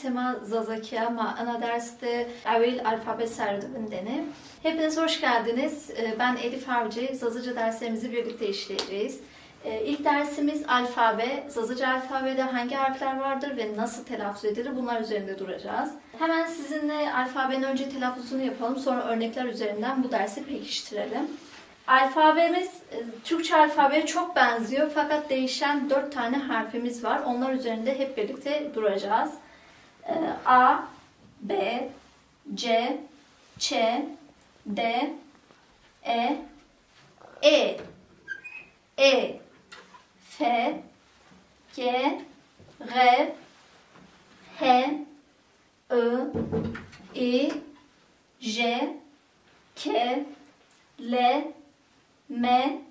sema zazaki ama ana derste evvel alfabe serdivinden. Hepiniz hoş geldiniz. Ben Elif Avcı. Zazıca derslerimizi birlikte işleyeceğiz. İlk dersimiz alfabe. Zazıca alfabede hangi harfler vardır ve nasıl telaffuz edilir? Bunlar üzerinde duracağız. Hemen sizinle alfabenin önce telaffuzunu yapalım. Sonra örnekler üzerinden bu dersi pekiştirelim. Alfabemiz Türkçe alfabeye çok benziyor fakat değişen 4 tane harfimiz var. Onlar üzerinde hep birlikte duracağız. A, B, C, Ç, D, E, E, E, F, G, R, H, I, J, K, L, M,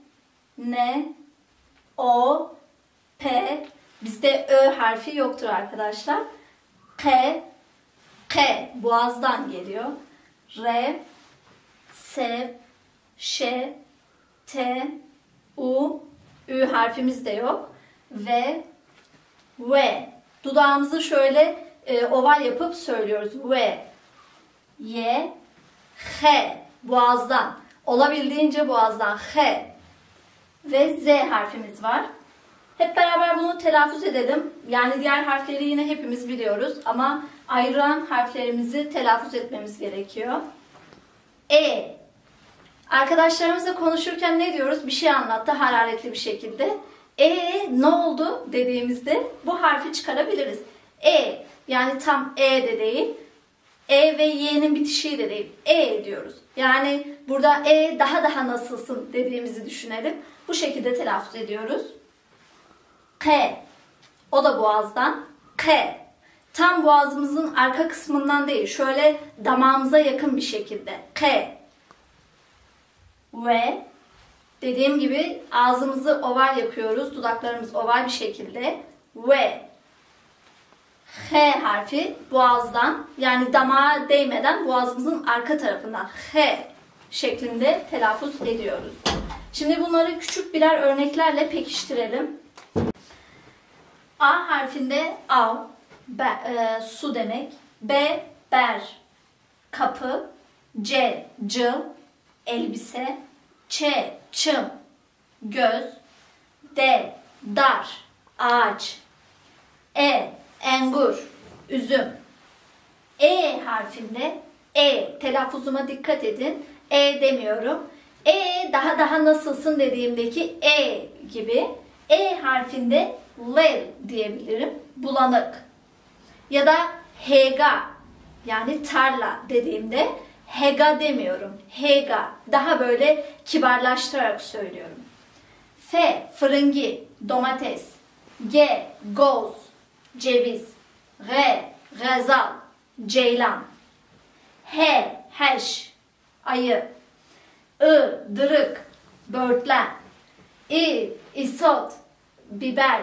N, O, P. Bizde Ö harfi yoktur arkadaşlar. K boğazdan geliyor. R, S, Ş, T, U, Ü harfimiz de yok. V. Dudağımızı şöyle oval yapıp söylüyoruz. V, Y, H boğazdan. Olabildiğince boğazdan H ve Z harfimiz var. Hep beraber bunu telaffuz edelim. Yani diğer harfleri yine hepimiz biliyoruz ama ayrılan harflerimizi telaffuz etmemiz gerekiyor. E. Arkadaşlarımızla konuşurken ne diyoruz? Bir şey anlattı hararetli bir şekilde. Ne oldu dediğimizde bu harfi çıkarabiliriz. Yani tam de değil. Ve Y'nin bitişiği de değil. Diyoruz. Yani burada daha nasılsın dediğimizi düşünelim. Bu şekilde telaffuz ediyoruz. K. O da boğazdan. K. Tam boğazımızın arka kısmından değil. Şöyle damağımıza yakın bir şekilde. K. V. Dediğim gibi ağzımızı oval yapıyoruz. Dudaklarımız oval bir şekilde. V. H harfi boğazdan, yani damağa değmeden boğazımızın arka tarafından H şeklinde telaffuz ediyoruz. Şimdi bunları küçük birer örneklerle pekiştirelim. A harfinde av, su demek. B, ber, kapı. C, cıl, elbise. Ç, çım, göz. D, dar, ağaç. Engur, üzüm. E harfinde telaffuzuma dikkat edin. Demiyorum. Daha nasılsın dediğimdeki gibi. Harfinde vel diyebilirim. Bulanık. Ya da hega, yani tarla dediğimde hega demiyorum. Hega. Daha böyle kibarlaştırarak söylüyorum. F, fırıngi, domates. G, goz, ceviz. R, gazal, ceylan. Heş, ayı. Dırık, böğürtlen. İsot, biber.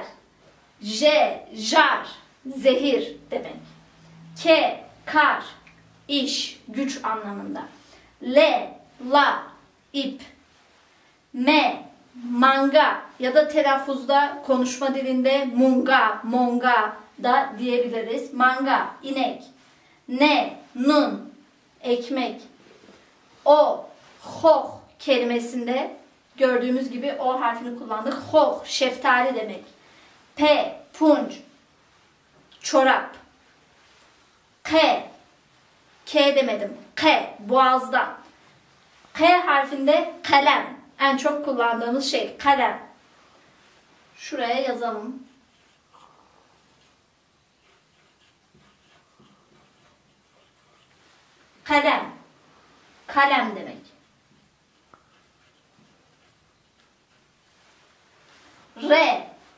Jar, zehir demek. Kar, iş, güç anlamında. La, ip. Manga ya da telaffuzda konuşma dilinde monga da diyebiliriz. Manga, inek. Nun, ekmek. Hoh kelimesinde gördüğümüz gibi o harfini kullandık. Hoh, şeftali demek. Punç, çorap. K demedim. Boğazdan. K harfinde kalem. En çok kullandığımız şey kalem. Şuraya yazalım. Kalem demek.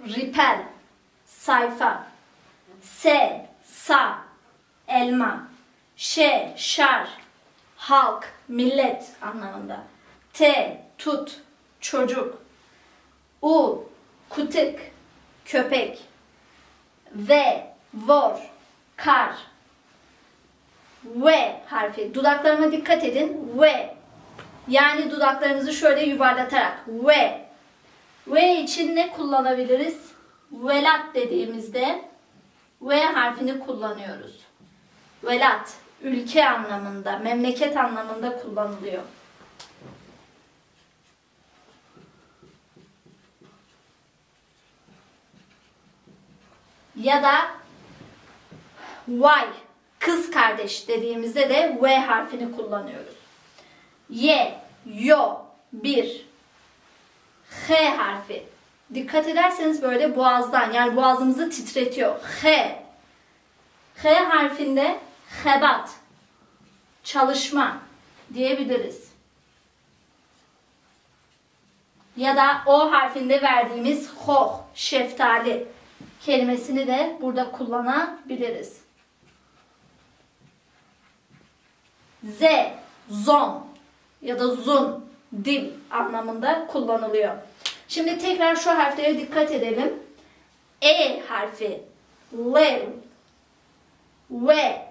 Ripel, sayfa. Sa, elma. Şar, halk, millet anlamında. Tut, çocuk. Kutuk, köpek. Vor, kar. Harfi. Dudaklarıma dikkat edin. Yani dudaklarınızı şöyle yuvarlatarak. V için ne kullanabiliriz? Velat dediğimizde V harfini kullanıyoruz. Velat, ülke anlamında, memleket anlamında kullanılıyor. Ya da vay, kız kardeş dediğimizde de V harfini kullanıyoruz. Y, yo, bir. H harfi. Dikkat ederseniz böyle boğazdan, yani boğazımızı titretiyor. H. H harfinde hebat, çalışma diyebiliriz. Ya da O harfinde verdiğimiz hoh, şeftali kelimesini de burada kullanabiliriz. Z, zon ya da zun, dil anlamında kullanılıyor. Şimdi tekrar şu harflere dikkat edelim. E harfi, lev, ve,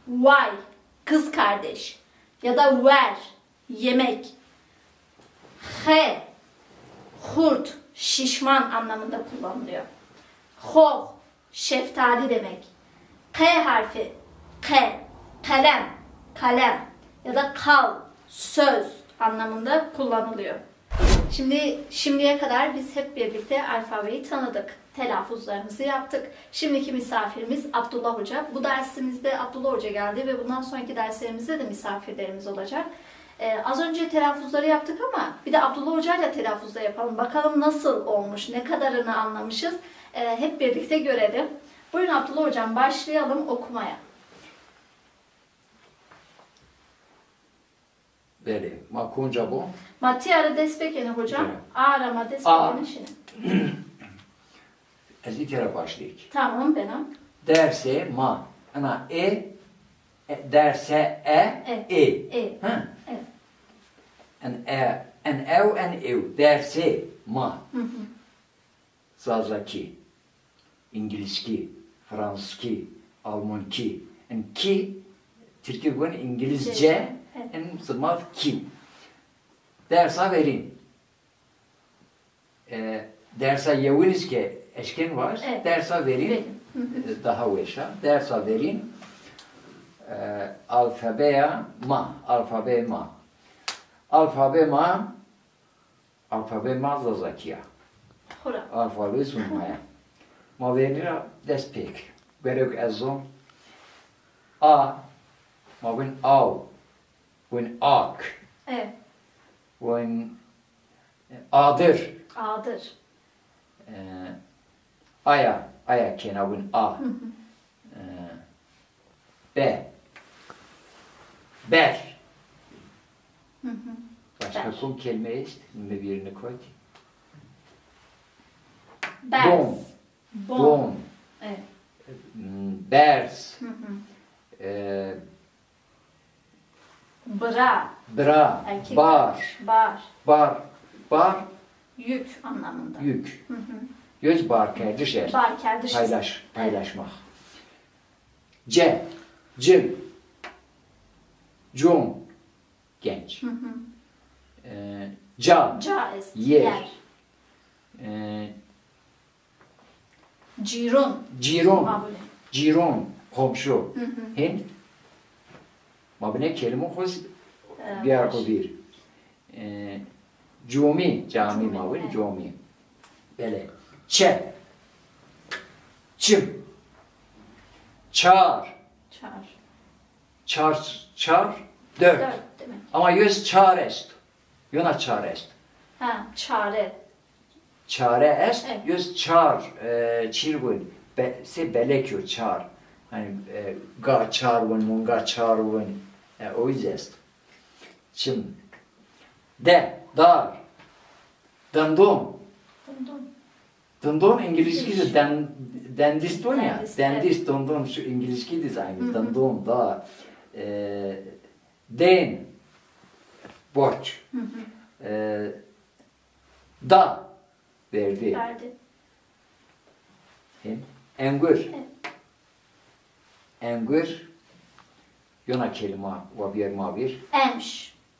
vay, kız kardeş ya da ver, yemek. He, hurt, şişman anlamında kullanılıyor. Ho, şeftali demek. K harfi, K, kalem, kalem ya da kal, söz anlamında kullanılıyor. Şimdiye kadar biz hep birlikte alfabeyi tanıdık. Telaffuzlarımızı yaptık. Şimdiki misafirimiz Abdullah Hoca. Bu dersimizde Abdullah Hoca geldi ve bundan sonraki derslerimizde de misafirlerimiz olacak. Az önce telaffuzları yaptık ama bir de Abdullah Hoca ile telaffuzda yapalım. Bakalım nasıl olmuş, ne kadarını anlamışız. Hep birlikte görelim. Buyurun Abdullah Hocam, başlayalım okumaya. Beli, ma kunca bu. Ma ti ara despekeni hocam. Evet. Ara ma despekeni şimdi. Ez bir kere başlayayım. Tamam benim. Derse ma. Ana derse e. E. Ha? Evet. En ev. Derse ma. Zazaki. İngilizki, Fransızki, Almanki. En ki Türkçe bu İngilizce. En sımav ki. Dersa verin. Dersa yeviniz ki eşkin var. Evet. Dersa verin. Daha veşa. Dersa verin. Alfabe ma. Alfabe ma zazakiya. Hura. Alfabe sunmaya. Ma venira despek. Berek ezon. Ma bin av. Bin ak. Evet. Bin adır. A'dır. Aya kenabın a. Ber. Başka Ber. kum kelime ist, mi birini koy. Bers. Don. Don. Evet. Bers. Bra. Bra. Erkek. Bar. Bar. Yük anlamında. Yük. Göz bar kardeş est. Bar kardeş. Paylaşmak. Cil. Con. Genç. Caiz. Yer. Ciron. Ciron. Komşu. Hin. Mabine kelime kuz biar ko bir. Cami mabine cami. Böyle. Çim. Çar. Dört. Demek. Ama yüz çar est. Yona çar est. Ha, çare. Çare est. Evet. Yüz çar. Çirgun. Se belekyo çar. Hani ga çarvun, munga çarvun. O jest. Çim. Dar. Dandon. Dandon İngilizce dentist var ya. Dentist dandon şu İngilizce dizaynı. Dandon da. Den. Borç. Da. Verdi. Engür. Engür. Yona kelime bir.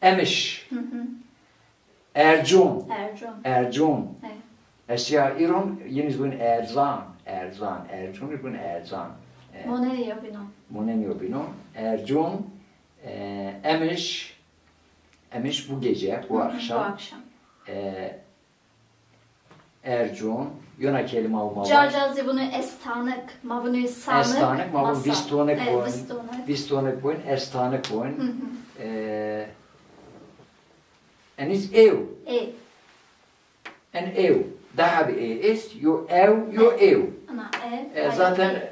Emiş. Ercun. Evet. Eşya İran yeniz bunun erzan. Erzan, Ercun bun Erzan. Monenio bino. Monenio bino. Ercun, emiş, emiş bu gece, bu akşam. Bu akşam. Ercun, yona kelime almalı. Cacazi bunu estanık, mavunu sanık, Estanık, mavun vistonik boyun. vistonik. Vistonik boyun, estanık boyun. Eniz ev. Ev. En ev. Daha bir ev ist, yo ev, yo ev. Ana ev. Zaten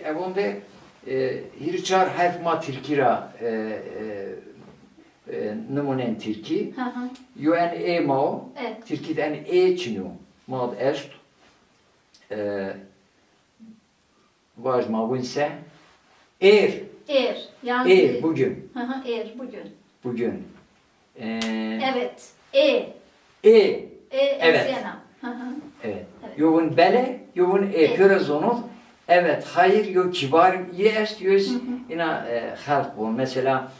evonde hirçar harf ma Türkira numunen Türki. Yo en e mao. Evet. Türki'de en e çinu. Mad est. Vaj ma bunse. Er. Yani Bugün. bugün. Bugün. Evet. Evet. Eziyana. Evet. Yovun bele, yovun pörez onu. Evet, hayır, yok kibar yes, yüz ina halk bu. Mesela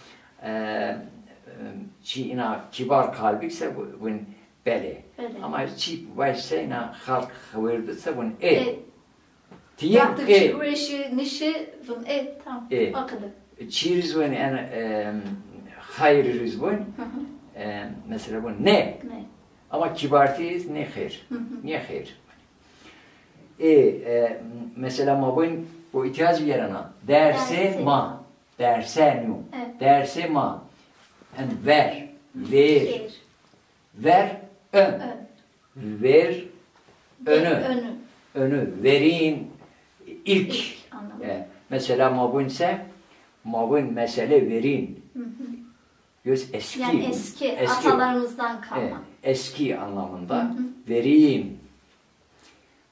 ina kibar kalbikse bun bele. Ama çi varsa ina halk havırdısa bun Tiyem Yaptık uğraşı nişi bun tam. Akıllı. Çiriz bun hayırız bun. Mesela bun ne? Ama kibartıyız ne hayır. Niye hayır? Mesela mabın bu ihtiyaç yerine derse ma, derse nu, derse ma, and ver, ver, ön, ver, önü, verin, ilk. Mesela mabın ise, mabın mesele verin. Eski. Yani eski, atalarımızdan kalma. Eski anlamında vereyim.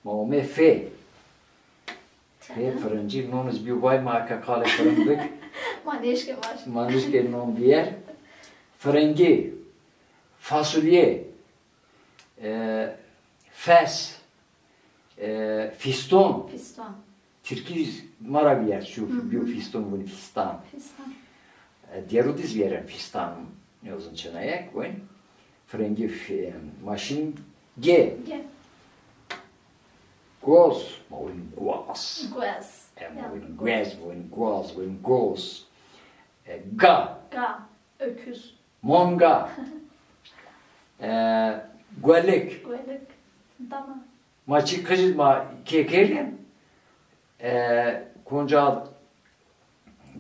Maume fe. Fe fırıncı. Nomuz bir vay marka kale fırındık. Mandeşke var. Mandeşke nom diğer. Fırıncı. Fasulye. Fes. Fiston. Fiston. Türkiz marabiyer şu bir fiston bunu fistan. Diğerudiz veren fistan. Ne uzun çanayak koyun. Fırıncı maşin G. Goz, mavin guaz. Mavin guaz, mavin guaz, mavin goz. Ga. Öküz. Monga. Güellik. Tamam. Maçı kızı ma kekerken. Konca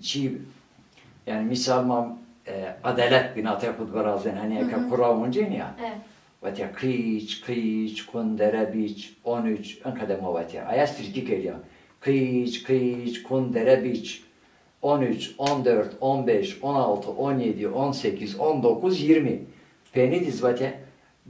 çi yani misal ma adalet binatı kudbarazın hani eka kuravunca ya. Evet. Vatya kıç, kundere biç, 13, ön kademe vatya. Ayas Türkçe geliyor. Kıç, kundere biç, 13, 14, 15, 16, 17, 18, 19, 20. Peni diz vatya.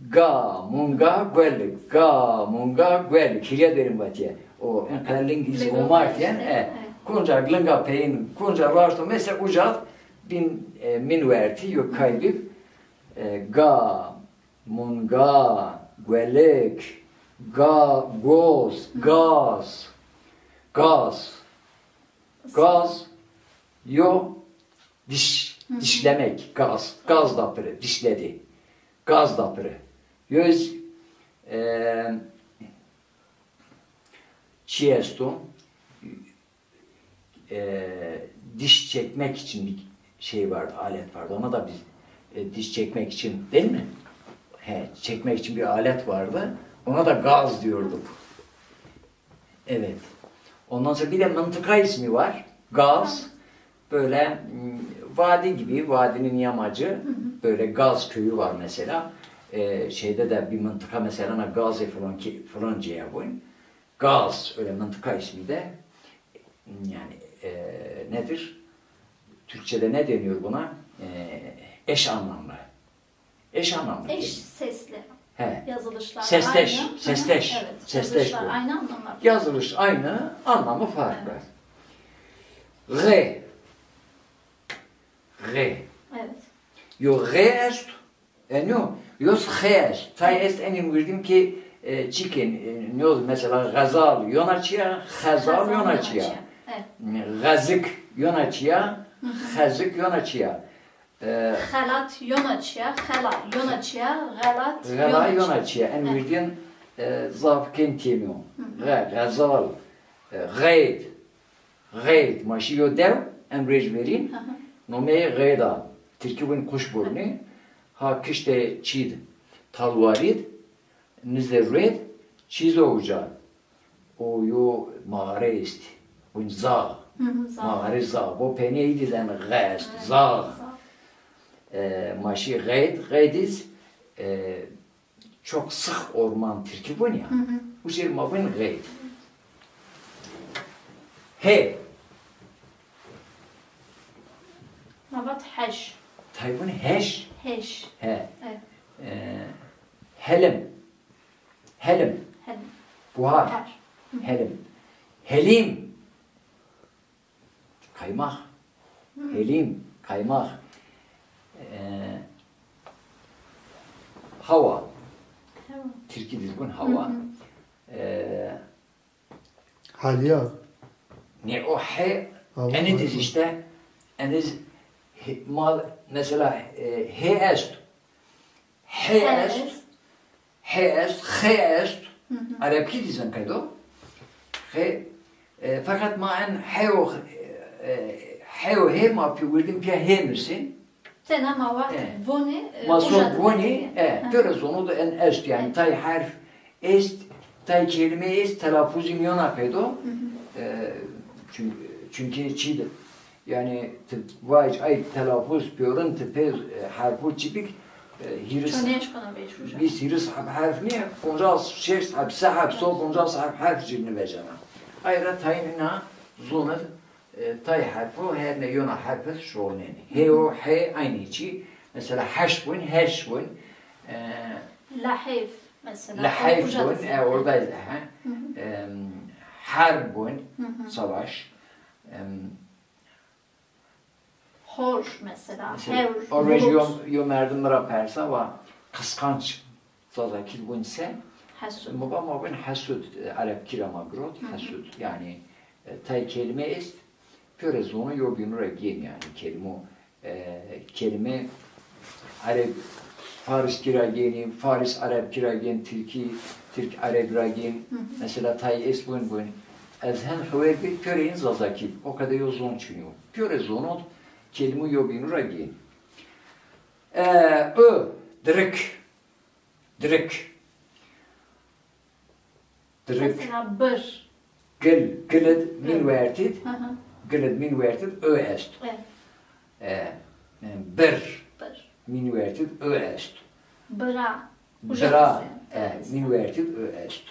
Ga, munga, güellik. Ga, munga, güellik. Hilya derim vatya. O ön kadar diz umarken. Kunca glınga peyin, kunca varsto. Mesela ucat min verti yok kaybip. Ga, munga, güellik, goz, gaz, yo, dişlemek, gaz dapırı, dişledi, gaz dapırı. Yüz, çiestu, diş çekmek için bir şey vardı, alet vardı. Ona da biz diş çekmek için değil mi? Çekmek için bir alet vardı. Ona da gaz diyorduk. Evet. Ondan sonra bir de mıntıka ismi var. Gaz. Böyle vadi gibi, vadinin yamacı. Böyle Gaz köyü var mesela. Şeyde de bir mıntıka mesela Gazi Falanca'ya boyun. Gaz, öyle mıntıka ismi de. Yani nedir? Türkçe'de ne deniyor buna? Eş anlamlı. Eş anlamlı. Eş sesli. Yazılışlar sesleş, aynı. Sesleş. Evet, Sesleş yazılışlar bu. aynı anlamlar. Yazılış aynı, anlamı farklı. Re. Evet. Yo re est, no, yos re est. Tay est enim girdim ki chicken, ne mesela gazal yonaçya, hazal yonaçya. Gazık yonaçya, hazık yonaçya. Halat yonaçya, hala yonaçya, galat yonaçya. En girdim zafken temiyor. Gazal, gayd, gayd, maşiyo dev, emrej verin. Nomeye gayda, Türkiye'nin kuş burnu, ha kışte çid, talvarid, nizerred, çiz oğuca. O yo mağara isti. Bu zağ. Mağara zağ. Bu peneyi dizen gayst. Zağ. Maşi gayd. Gaydiz çok sık orman Türkiye bu ya. Bu şey mabın gayd. He. Mabat heş. Taybun heş. Heş. He. Evet. Helim. Helim. Helim. Buhar. Her. Helim. Helim. Kaymak. Helim. Kaymak. Hava. Tamam. Türkiye dizgin hava. Halya. Ne o he. Hava Eni var. diz işte. Eniz mal mesela he est. He est. He est. He est. Arapki dizin kaydo. He fakat ma en he o he ma piwirdim pia he misin? Sen ama var. Evet. Voni. Masol boni, biraz onu da en est yani Evet. tay harf est, tay kelime est telaffuz imyona pedo. Çünkü çiğdi. Yani vay ay telaffuz piyorun tepe harfu çipik hiris. Çöneş kana beş uca. Biz hiris harf ne? Koncal şeş harf sahab sol koncal sahab harf cirini vecana. Ayra tayına zonat tay harfu her ne yona harfet şolneni. He o he aynı çi. Mesela haşbun, heşbun. Lahif mesela. Lahayfbun, oradayız. Harbun, savaş. Hor mesela. Mesela, Hevr. o rejiyon yomerdimra persa va kıskanç zazakil bunse. Hasud. Mubama ben hasud, Arap kirama grot, hasud. Yani tay kelime est, pörez onu yobinura gen yani kelime Arap Faris kirageni, Faris Arap kiragen, Türk Arap kiragen. Mesela tay est bun. Ezhen hüve bir pöreyin zazakil. O kadar yozun çünüyor. Pörez onu kelime yobinura gen. Direk. Mesela bır. Giled min vertid. Hı hı. Giled min vertid ö est. Evet. Bir Bır. min vertid ö est. Bıra. Bra min vertid ö est.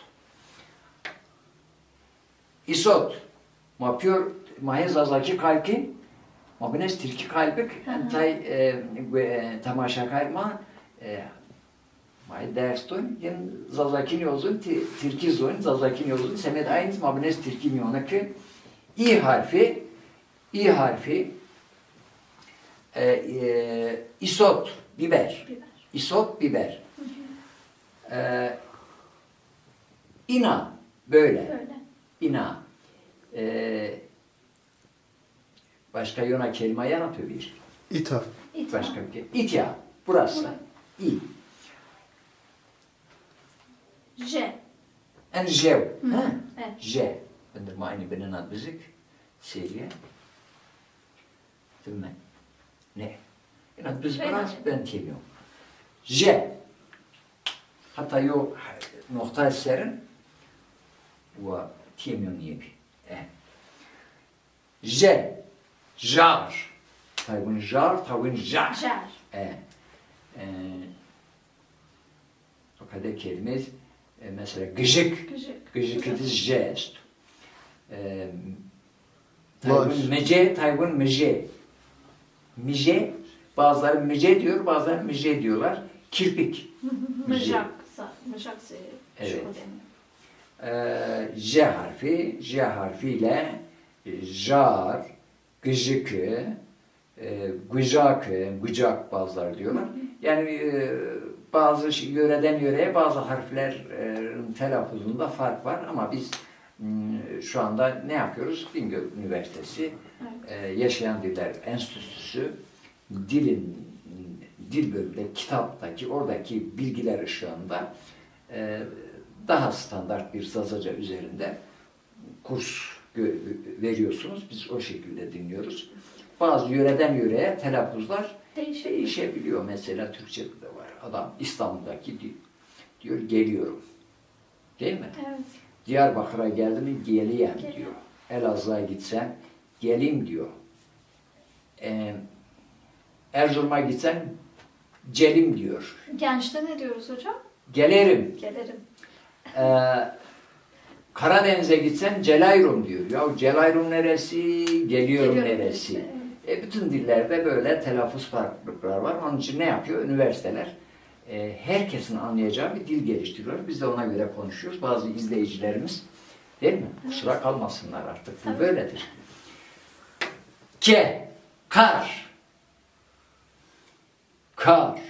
Isot. Ma pür mahez azaki kalkin. Ma bines tilki kalbik. Tay tamaşa kalma. Mai derstun yen zazakin yozun tilki zon zazakin yozun semet aynı ma bines tilki miyona ki i harfi isot biber. Biber. İsot biber. İna böyle. Böyle. İna. Başka yona kelime yanatıyor bir. İta. İtma. Başka bir kelime. İtya. Burası. İ. J. En jev. Ha? Evet. J. Ben de aynı benim ad bizik. Seriye. Değil mi? Ne? Yani biz biraz ben temiyorum. J. Hatta yo nokta serin ve temiyorum niye bir. J. Jar. Taybun jar, taybun jar. Jar. O kadar kelimez. Mesela gıcık. Gıcık. Gıcık ediz jest. Var. Taybun mece, taybun mece. Mice, bazıları mice diyor, bazıları mice diyorlar. Kirpik. Mıcak. Mıcak Evet. J harfiyle jar, gıcıkı, gıcak bazıları diyorlar. Yani bazı yöreden yöreye bazı harflerin telaffuzunda fark var ama biz şu anda ne yapıyoruz? Bingöl Üniversitesi Yaşayan Diller Enstitüsü dil bölümünde kitaptaki oradaki bilgiler ışığında daha standart bir Zazaca üzerinde kurs veriyorsunuz. Biz o şekilde dinliyoruz. Bazı yöreden yöreye telaffuzlar değişebiliyor. Mesela Türkçe'de de var. Adam İstanbul'daki diyor geliyorum. Değil mi? Evet. Diyarbakır'a geldi mi geleyim diyor. Elazığ'a gitsem gelim diyor. Erzurum'a gitsem gelim diyor. Gençte ne diyoruz hocam? Gelirim. Gelirim. Karadeniz'e gitsen Celayrum diyor. Ya Celayrum neresi? Geliyorum neresi? Evet. Bütün dillerde böyle telaffuz farklılıkları var. Onun için ne yapıyor? Üniversiteler herkesin anlayacağı bir dil geliştiriyor. Biz de ona göre konuşuyoruz. Bazı izleyicilerimiz değil mi? Kusura kalmasınlar artık. Bu böyledir. Kar. Kar.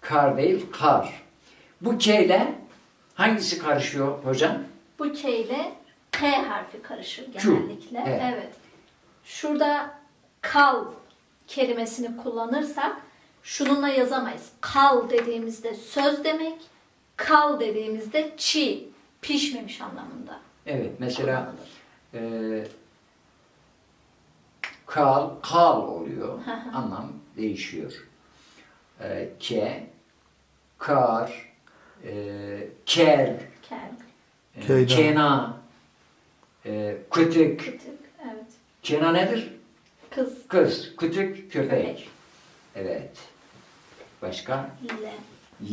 Kar değil, kar. Bu K ile hangisi karışıyor hocam? Bu K ile K harfi karışır genellikle. Evet. Evet. Şurada kal kelimesini kullanırsak şununla yazamayız. Kal dediğimizde söz demek, kal dediğimizde çiğ, pişmemiş anlamında. Evet, mesela kal oluyor. Anlam değişiyor. Kar, ker, kena, kütük. Kütük, evet. Kena nedir? Kız. Kız, kütük, köpek. Evet. Başka?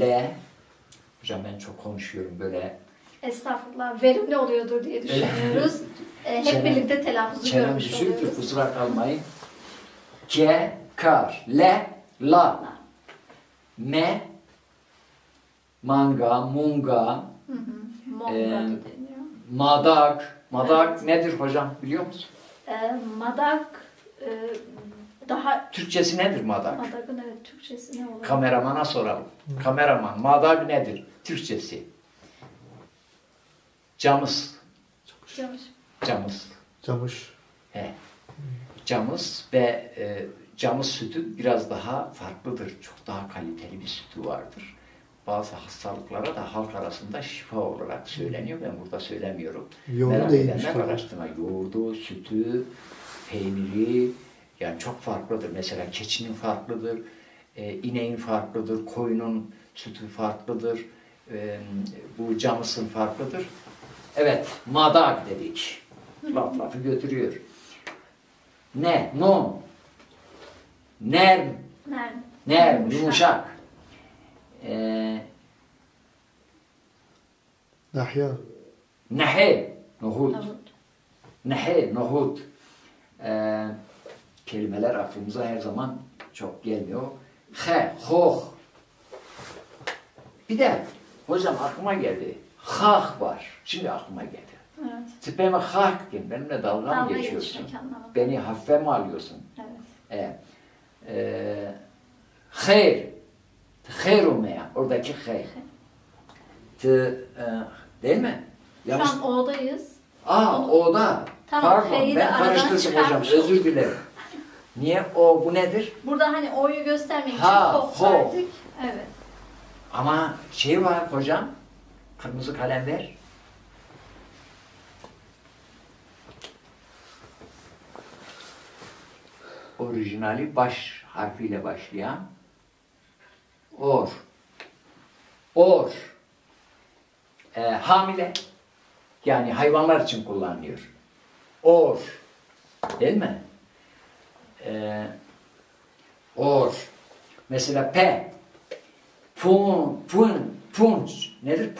Le. Hocam ben çok konuşuyorum böyle. Estağfurullah, verimli oluyordur diye düşünüyoruz. Hep birlikte telaffuzu görmüş oluyoruz. Kusura kalmayın. Kar, la. Me, manga, munga, Monga da deniyor. madak nedir hocam biliyor musun? Madak daha... Türkçesi nedir madak? Madak'ın evet Türkçesi ne olur? Kameramana soralım. Kameraman, madak nedir? Türkçesi. Camız. Camış. He. Camız ve camız sütü biraz daha farklıdır. Çok daha kaliteli bir sütü vardır. Bazı hastalıklara da halk arasında şifa olarak söyleniyor. Ben burada söylemiyorum. Yoğurdu değilmiş. Araştırma. Yoğurdu, sütü, peyniri yani çok farklıdır. Mesela keçinin farklıdır, ineğin farklıdır, koyunun sütü farklıdır, bu camısın farklıdır. Evet, madak dedik. Lafı götürüyor. Nerm, yumuşak. Nahya. Nohut. Kelimeler aklımıza her zaman çok gelmiyor. Hoh. Bir de hocam aklıma geldi. Hah var. Şimdi aklıma geldi. Evet. Tipeme hak diye benimle dalga mı geçiyorsun? Beni hafife mi alıyorsun? Evet. Hayr olmaya. Oradaki hayr. Değil mi? Yanlış. Şu an O'dayız. O'da. Tamam, pardon ben karıştırdım hocam. Özür dilerim. Niye o? Bu nedir? Burada hani O'yu göstermek için hoh verdik. Evet. Ama var hocam. Kırmızı kalem ver. Orijinali baş harfiyle başlayan or. Hamile. Yani hayvanlar için kullanılıyor. Or. Değil mi? Or. Mesela punç. Nedir?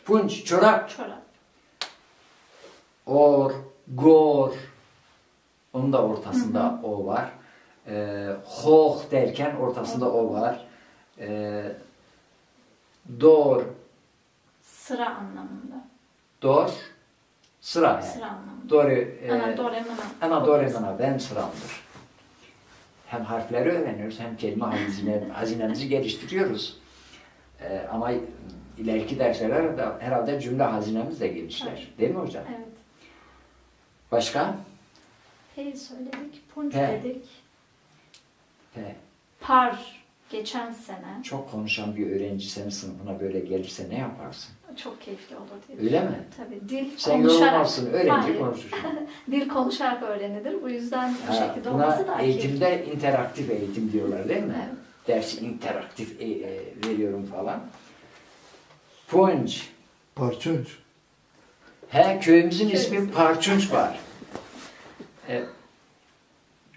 Punç. Çorap. Gor. Onun da ortasında o var. Hoh derken ortasında o var. Dor. Sıra anlamında. Sıra. Sıra anlamında. Ana benim sıramdır. Hem harfleri öğreniyoruz hem kelime hazinemizi geliştiriyoruz. Ama ileriki derslerde herhalde cümle hazinemiz de genişler. Evet. Değil mi hocam? Evet. Başka? P söyledik, punç dedik. P. Par geçen sene. Çok konuşan bir öğrenci senin sınıfına böyle gelirse ne yaparsın? Çok keyifli olur diye Öyle mi? Tabii dil Sen konuşarak. yorulmazsın, öğrenci Hayır. konuşur. Dil konuşarak öğrenilir. Bu yüzden bu şekilde Buna olması daha keyifli. eğitimde interaktif eğitim diyorlar değil mi? Evet. Dersi interaktif veriyorum falan. Punç. Parçunç. He, köyümüzün ismi Parçunç var.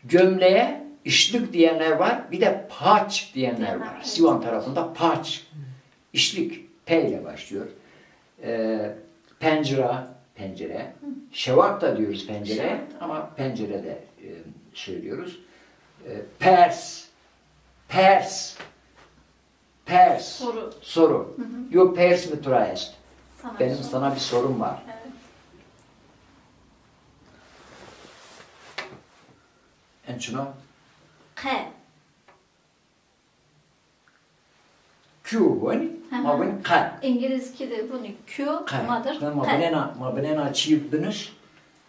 Gömleğe işlik diyenler var, bir de paç diyenler var. Sivan tarafında paç. İşlik, P ile başlıyor. Pencere. Şevak da diyoruz pencere Şevak. ama pencere de söylüyoruz. Pers. Soru. Yok, pers mi traest? Benim sana bir sorum var. Evet. Ençino? K. Q vani, ma vani K. İngilizce'de bunu Q ma'dır. Ma bene çiğ biniz.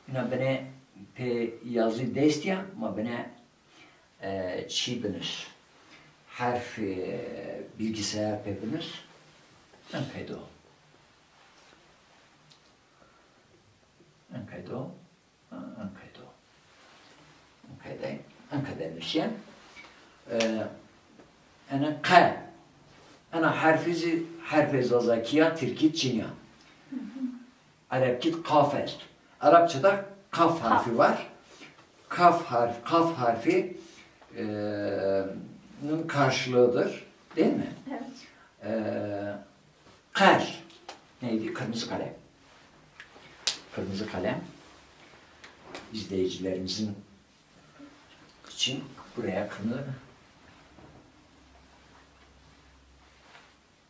Ma bene pe yazı destya, ma bene çiğ biniz. Harf bilgisayar pepiniz. Enkedo. Akademisyen. Ana K. Ana harfi zazakiya Türkit Çinya. Arapçada kaf est. Arapçada kaf harfi var. Kaf harfi nın karşılığıdır. Değil mi? Evet. Kar. Neydi? Kırmızı kalem. Kırmızı kalem. İzleyicilerimizin için buraya kırmızı.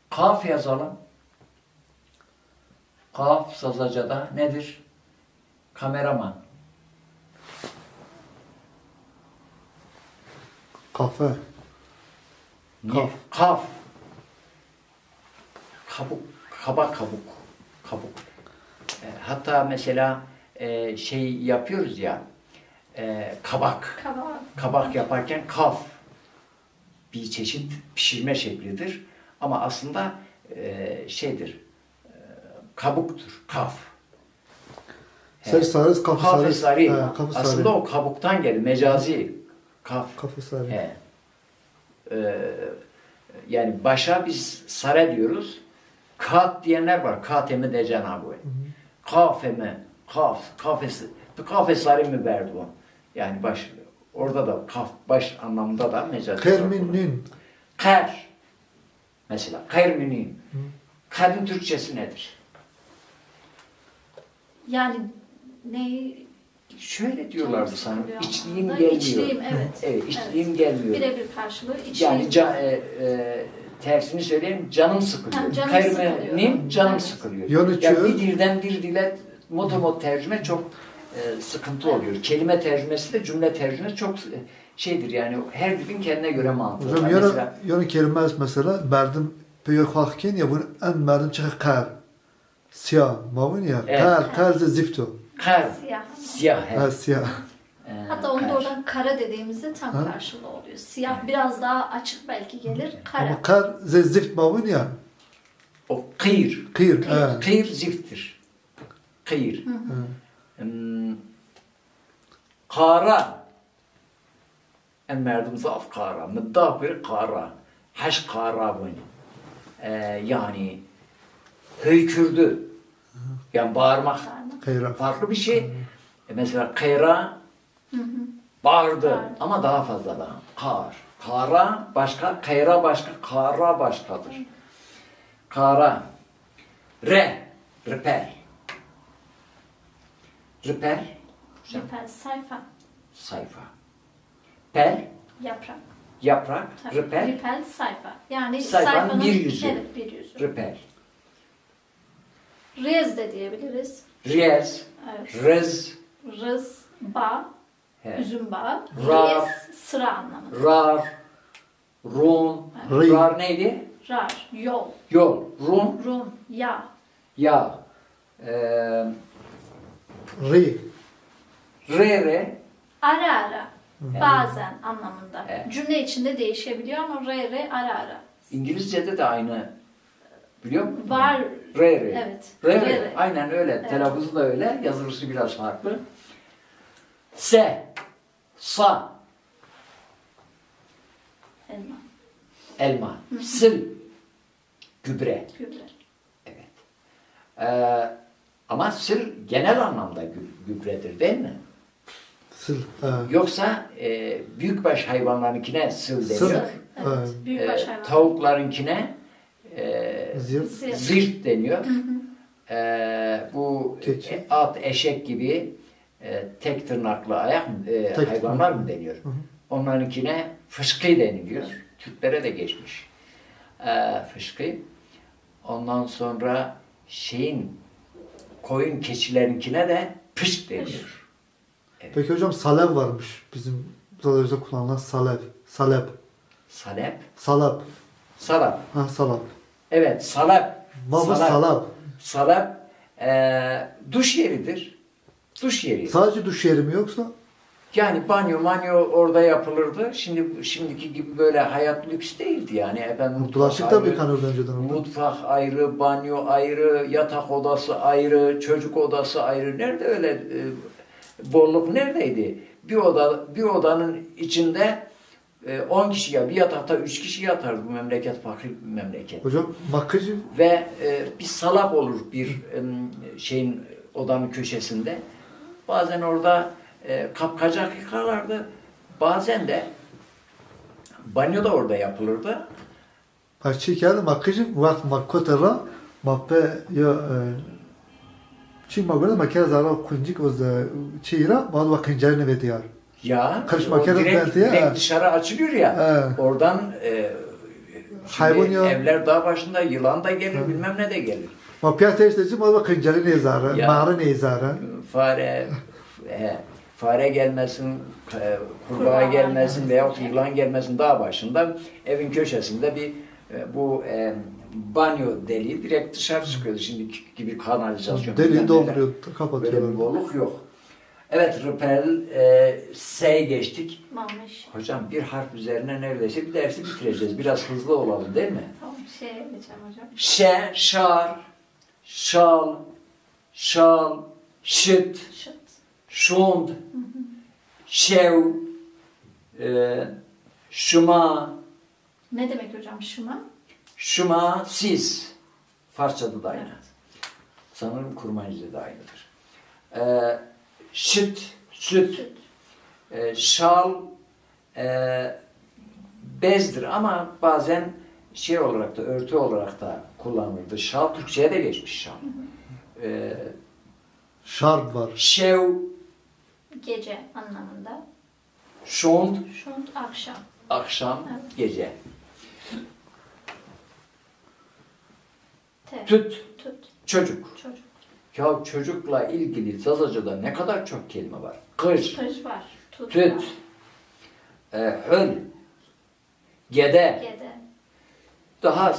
Kaf yazalım. Kaf Sazaca'da nedir? Kameraman. Kafe. Kaf. Kaf. Kabuk. Hatta mesela şey yapıyoruz ya, kabak yaparken kaf bir çeşit pişirme şeklidir. Ama aslında şeydir, kabuktur, kaf. Sarı, Kafı sarı. Kafı sarı. Aslında o kabuktan gelir, mecazi kaf. Kafı sarı. Yani başa biz sare diyoruz. Kat diyenler var. Katemi de Cenab-ı Kafemi, kafes sarı mı verdi o? Yani baş, orada da baş anlamında da mecazi. Kerminün. Kar. Mesela kerminün. Karın Türkçesi nedir? Yani ne? Şöyle diyorlardı Çok sana. sıkılıyor İçliğim aslında. gelmiyor. İçliğim, evet. Evet, içliğim Evet. gelmiyor. Birebir karşılığı içliğim. Yani tersini söyleyeyim, canım sıkılıyor. Canım Kermenim, sıkılıyor. canım Evet. sıkılıyor. Yanıcı. Yani bir dilden bir dile motomot tercüme çok sıkıntı oluyor. Kelime tercümesi de cümle tercümesi çok şeydir yani her dilin kendine göre mantığı var. Hocam Mesela yana kelimez mesela merdim peyakhakken ya bunu en merdim çıkı kar. Siyah. Mavun ya. Evet. Kar zifto. kar, Siyah. siyah. Ha siyah. Hatta onu da kar. oradan kara dediğimizde tam Ha? karşılığı oluyor. Siyah biraz daha açık belki gelir. Kara. Ama kar zift mavun ya. O kıyır. Kıyır. Kıyır zifttir. Kıyır. Kara. En merdim zaf kara. Müddafir kara. Haş kara bunu. Yani höykürdü. Yani bağırmak Kıyra. farklı bir şey. Mesela kayra bağırdı ama daha fazla daha. Kara başka, kayra başka, kara başkadır. Kara. Reper. Ripel, sayfa, Sayfa. Pel, yaprak. yaprak, Tabii. ripel, Ripel, sayfa. Yani sayfanın sayfanın bir yüzü. Evet, bir yüzü. ripel. Rez de diyebiliriz. Riyaz, Evet. rız, Rız, bağ, he, üzüm bağı. Ra. Rez, sıra anlamı. rar, rum, Ri. rar neydi? Rar, yol, Yol, rum, rum, yağ. yağ, Ri. re, Ara ara. Bazen anlamında. Evet. Cümle içinde değişebiliyor ama re ara ara. İngilizce'de de aynı, biliyor musun? Var. Re. Evet. Re. Aynen öyle. Evet. Telaffuzu da öyle. Yazılışı biraz farklı. Se. Sa. Elma. Elma. Sil. Gübre. Gübre. Evet. Ama sil genel anlamda gübredir değil mi? Sil. Yoksa büyükbaş hayvanlarınkine sil Sil. deniyor. Evet. Büyükbaş hayvan. Tavuklarınkine Zirt. zirt deniyor. Bu Keçi. at, eşek gibi tek tırnaklı hayvanlar mı deniyor? Hı hı. Onlarınkine fışkı deniliyor. Türklere de geçmiş. Fışkı. Ondan sonra koyun keçilerinkine de pışk deniyor. Peki hocam salev varmış. Bizim Zadaj'da kullanılan salev. Salep. Salep. Salap. Salap. Ha salap. Evet, salap. Baba salap. Salap duş yeridir. Duş yeri. Sadece duş yeri mi yoksa? Yani banyo orada yapılırdı. Şimdiki gibi böyle hayat lüks değildi yani. Efendim, Bulaşık da yıkanırdı önceden orada. mutfak ayrı, banyo ayrı, yatak odası ayrı, çocuk odası ayrı. Nerede öyle bolluk neredeydi? Bir odanın içinde 10 kişi bir yatakta 3 kişi yatardı. Bu memleket fakir bir memleket. Hocam makıcı Ve bir salap olur bir odanın köşesinde. Bazen orada kapkacak yıkarlardı. Bazen de banyo da orada yapılırdı. parça geldi makıcı vakt makkotera mappe ya çi magana makara zara kuncik o çira mal vakıncarını ve diyar. Ya Karışma o kere direkt ya. dışarı açılıyor ya. Evet. Oradan Hayvan ya. evler dağ başında yılan da gelir, bilmem ne de gelir. Mappe ateşteci mal vakıncarı ne zara, Ya. mağara ne zara. Fare gelmesin, kurbağa gelmesin veya yılan gelmesin dağ başında evin köşesinde bu banyo deliği direkt dışarı çıkıyordu. Şimdiki gibi kanalizasyon. Deliği dolduruyor, Böyle bir kapatıyor. bolluk yok. Evet, rıpel, S'ye geçtik. Mamış. Hocam bir harf üzerine neredeyse bir dersi bitireceğiz. Biraz hızlı olalım değil mi? Tamam geçelim hocam. Şar, şal, şal, şıt, Şıt. şund, şev, şuma, Ne demek hocam şuma? şuma, siz. Farsçada da aynı. Sanırım Kurmanca'da da aynıdır. Şıt, süt, şal, bezdir ama bazen olarak da, örtü olarak da kullanılırdı. Şal, Türkçe'ye de geçmiş şal. Şarp var. Şev, Gece anlamında. şund, Şunt akşam. akşam, Evet. gece. Tüt. Çocuk. Çocuk. Ya çocukla ilgili Zazaca'da ne kadar çok kelime var. Kış, Kış var. Tut. tüt, var. höl, gede. Gede. Daha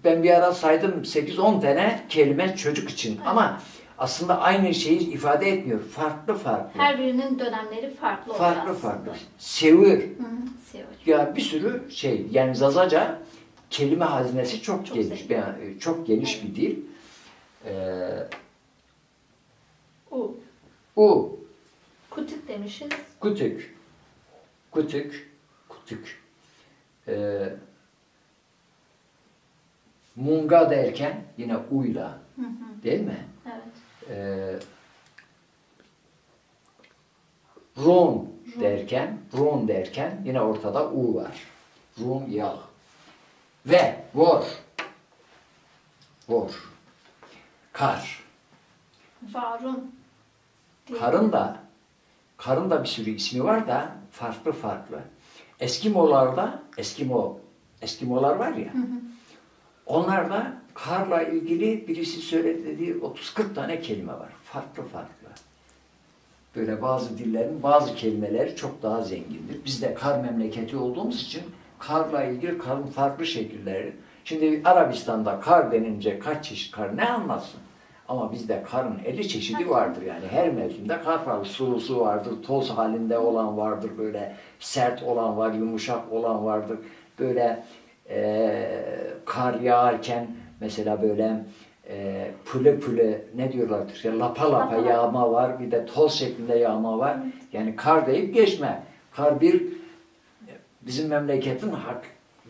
ben bir ara saydım 8-10 tane kelime çocuk için. Evet. Ama aslında aynı şeyi ifade etmiyor. Farklı farklı. Her birinin dönemleri farklı oluyor Farklı aslında. farklı. Sevir. Hı hı, seviyorum. Ya bir sürü yani Zazaca kelime hazinesi çok Çok geniş. zengin. Yani çok geniş Evet. bir dil. U. Kutuk demişiz. Kutuk. Munga derken yine uyla. Hı hı. Değil mi? Evet. Ron derken yine ortada u var. Rum yağ. Ve vor. Kar. Varun. diye- Karın da bir sürü ismi var da farklı. Eskimolar var ya. Hı hı. Onlarda karla ilgili birisi söyledi dediği 30-40 tane kelime var. Farklı. Böyle bazı dillerin bazı kelimeleri çok daha zengindir. Biz de kar memleketi olduğumuz için karla ilgili karın farklı şekilleri. Şimdi Arabistan'da kar denince kaç çeşit kar ne anlatsın? Ama bizde karın 50 çeşidi vardır yani. Her mevsimde kar var. Sulusu vardır, toz halinde olan vardır, böyle sert olan var, yumuşak olan vardır. Böyle kar yağarken mesela böyle püle püle ne diyorlar Türkçe? Lapa lapa yağma var, bir de toz şeklinde yağma var. Yani kar deyip geçme. Kar bir bizim memleketin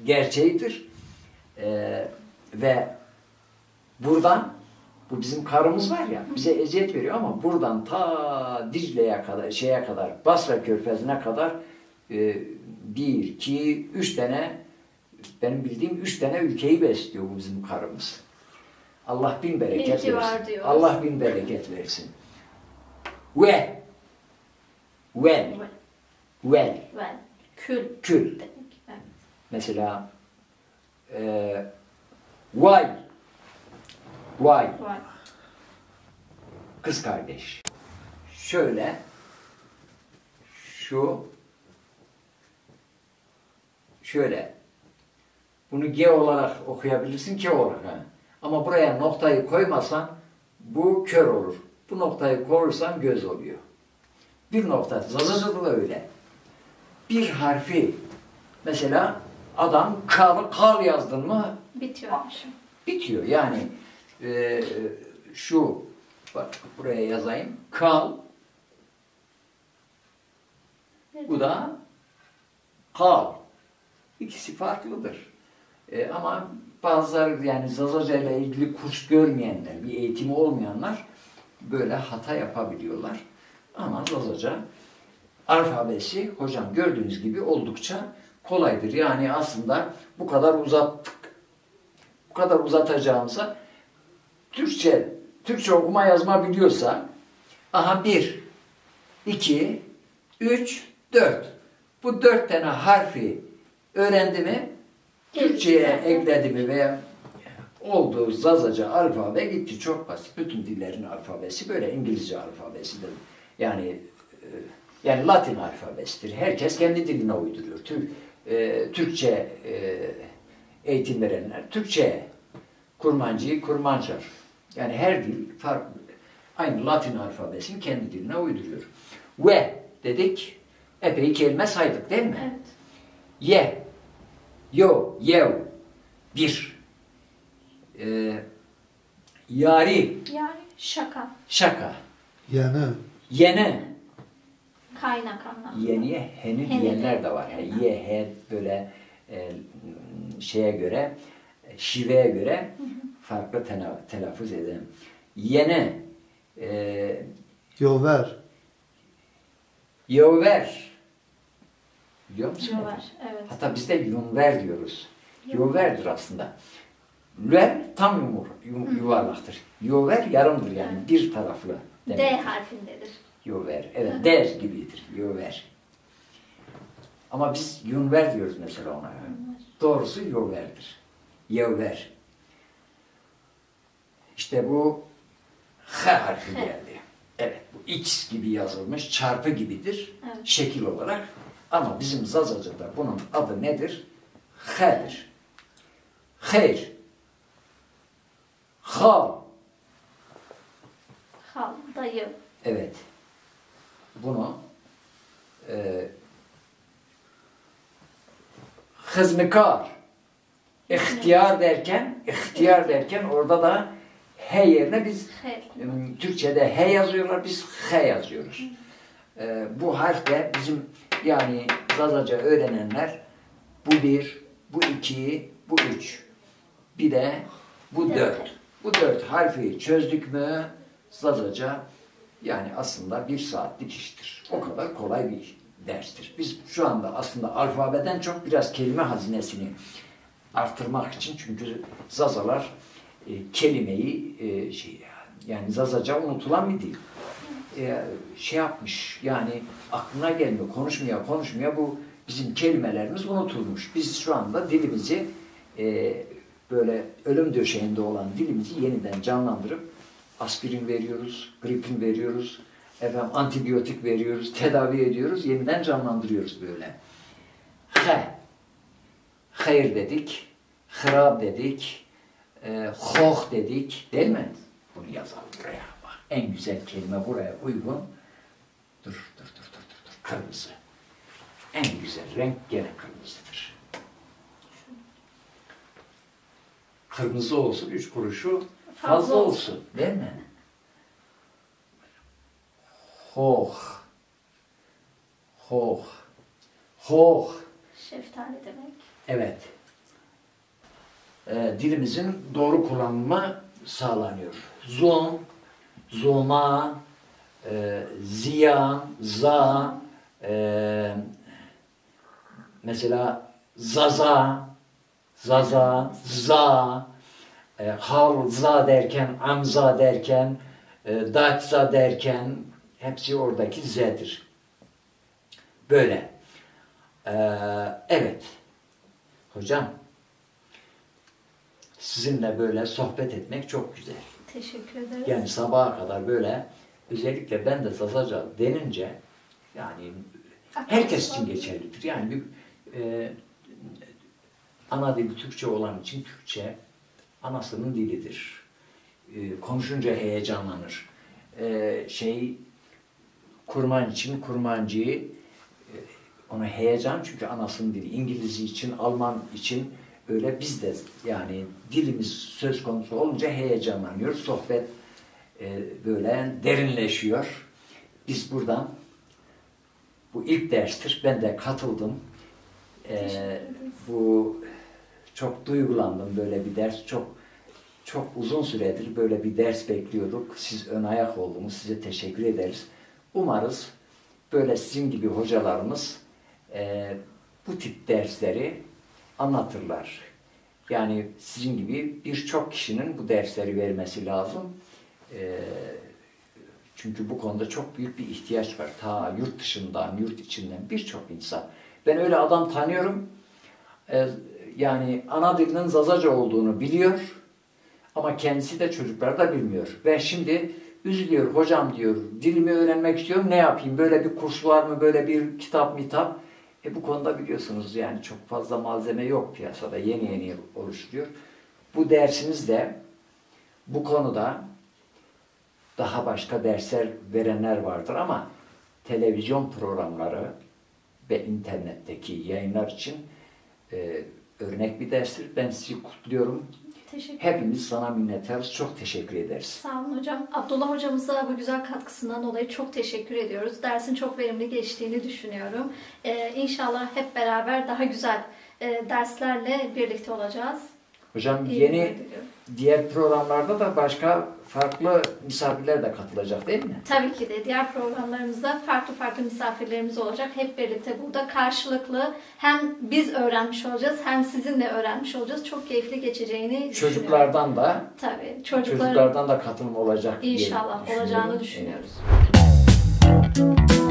gerçeğidir. Ve buradan bu bizim karımız var ya, bize eziyet veriyor ama buradan ta Dicle'ye kadar, şeye kadar, Basra Körfezi'ne kadar 1, 2, 3 tane, benim bildiğim 3 tane ülkeyi besliyor bu bizim karımız. Allah bin bereket versin. Allah bin bereket versin. Kül. Mesela vay. Kız kardeş. Şöyle şöyle bunu G olarak okuyabilirsin, K olarak. Ama buraya noktayı koymasan bu kör olur. Bu noktayı koyursan göz oluyor. Bir nokta. Zazacıda da öyle. Bir harfi mesela adam kal yazdın mı bitiyor. Yani şu bak buraya yazayım. Kal. Bu da kal. İkisi farklıdır. Ama bazıları yani Zazaca ile ilgili kurs görmeyenler, bir eğitimi olmayanlar böyle hata yapabiliyorlar. Ama Zazaca alfabesi hocam gördüğünüz gibi oldukça kolaydır. Yani aslında bu kadar uzatacağımıza Türkçe okuma yazma biliyorsa 1, 2, 3, 4. Bu 4 tane harfi öğrendi mi, Türkçe'ye ekledi mi veya oldu Zazaca alfabe gitti. Çok basit. Bütün dillerin alfabesi böyle. İngilizce alfabesidir. Yani Latin alfabesidir. Herkes kendi diline uyduruyor. Türkçe eğitim verenler Türkçe, Kurmancı, Kurmanca. Yani her dil farklı. Aynı Latin alfabesini kendi diline uyduruyor. Ve dedik, epey kelime saydık değil mi? Evet. Ye, yo, yev, bir. Yari. Şaka. Yene. Kaynak anlamında. Yeniye heni diyenler de var. Yani ye, he böyle şeye göre, şiveye göre farklı telaffuz edelim. Yene. Yover. Biliyor musun? Yover, evet. Hatta biz de yunver diyoruz. Yoverdir aslında. Lüer tam yuvarlaktır. Yover yarımdır yani bir taraflı. Demektir. D harfindedir. Yover, evet der gibidir. Yover. Ama biz yunver diyoruz mesela ona. Doğrusu yoverdir. Yover. İşte bu H harfi geldi. Evet, bu X gibi yazılmış, çarpı gibidir şekil olarak. Ama bizim Zazaca'da bunun adı nedir? H'dir. Hayr. Hal. Dayı. Evet. Bunu hizmekar. İhtiyar derken orada da H yerine biz Türkçe'de H yazıyorlar, biz H yazıyoruz. Bu harf de bizim yani Zazaca öğrenenler bu 1, bu 2, bu 3, bir de bu 4. Bu 4 harfi çözdük mü Zazaca yani aslında 1 saatlik iştir. O kadar kolay bir derstir. Biz şu anda aslında alfabeden çok biraz kelime hazinesini artırmak için çünkü Zazalar kelimeyi yani Zazaca unutulan bir dil. Yapmış yani aklına gelmiyor, konuşmuyor bu bizim kelimelerimiz unutulmuş. Biz şu anda dilimizi böyle ölüm döşeğinde olan dilimizi yeniden canlandırıp aspirin veriyoruz, gripin veriyoruz, antibiyotik veriyoruz, tedavi ediyoruz, yeniden canlandırıyoruz böyle. Hayır dedik, hırab dedik, hoh dedik, değil mi? Bunu yazalım buraya. Bak en güzel kelime buraya uygun. Dur. Kırmızı. En güzel renk gene kırmızıdır. Kırmızı olsun, 3 kuruşu fazla olsun. Değil mi? Hoh. Şeftali demek. Evet. Dilimizin doğru kullanımı sağlanıyor. Zum, zuma, ziya, za, mesela zaza, za, halza derken, amza derken, datza derken hepsi oradaki z'dir. Böyle. Evet. Hocam, sizinle böyle sohbet etmek çok güzel. Teşekkür ederiz. Yani sabaha kadar böyle, özellikle ben de Zazaca denince, yani herkes için geçerlidir. Yani bir ana dili Türkçe olan için Türkçe anasının dilidir. Konuşunca heyecanlanır. Kurman için kurmancıyı, ona heyecan çünkü anasının dili. İngilizce için, Alman için öyle biz de yani dilimiz söz konusu olunca heyecanlanıyor. Sohbet böyle derinleşiyor. Biz buradan, bu ilk derstir. Ben de katıldım. Bu çok duygulandım böyle bir ders. Çok uzun süredir böyle bir ders bekliyorduk. Siz ön ayak oldunuz. Size teşekkür ederiz. Umarız böyle sizin gibi hocalarımız bu tip dersleri anlatırlar. Yani sizin gibi birçok kişinin bu dersleri vermesi lazım. Çünkü bu konuda çok büyük bir ihtiyaç var. Ta yurt dışından, yurt içinden birçok insan. Ben öyle adam tanıyorum. Yani ana dilinin Zazaca olduğunu biliyor. Ama kendisi de çocuklar da bilmiyor. Ben şimdi üzülüyor. Hocam diyor, dilimi öğrenmek istiyorum. Ne yapayım? Böyle bir kurs var mı? Böyle bir kitap. Bu konuda biliyorsunuz yani çok fazla malzeme yok piyasada. Yeni oluşturuyor. Bu dersimiz de bu konuda daha başka dersler verenler vardır ama televizyon programları ve internetteki yayınlar için örnek bir derstir. Ben sizi kutluyorum. Hepimiz sana minnettarız. Çok teşekkür ederiz. Sağ olun hocam. Abdullah hocamıza bu güzel katkısından dolayı çok teşekkür ediyoruz. Dersin çok verimli geçtiğini düşünüyorum. İnşallah hep beraber daha güzel derslerle birlikte olacağız. Hocam yeni diğer programlarda da başka farklı misafirler de katılacak değil mi? Tabii ki de. Diğer programlarımızda farklı misafirlerimiz olacak. Hep birlikte burada karşılıklı hem biz öğrenmiş olacağız hem sizinle öğrenmiş olacağız. Çok keyifli geçeceğini Çocuklardan da tabii, çocuklardan da katılım olacak İnşallah olacağını düşünüyoruz. Evet.